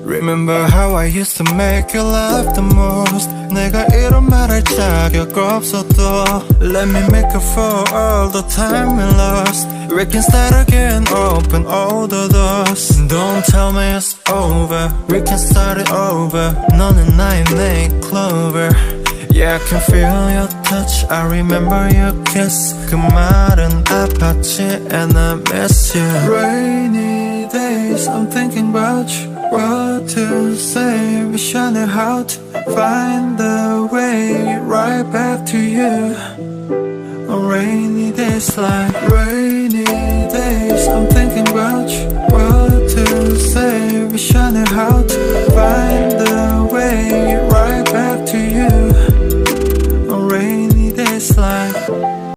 Remember how I used to make you laugh the most. 내가 이런 말할 자격 없어도 Let me make up for all the time we lost. We can start again, open all the doors. Don't tell me it's over, we can start it over. 너는 나의 nail clover. Yeah, I can feel your touch, I remember your kiss. 그 말은 아팠지 and I miss you. Rainy days, I'm thinking about you. What to say, wish I knew how to find the way right back to you. On rainy days like rainy days, I'm thinking about you.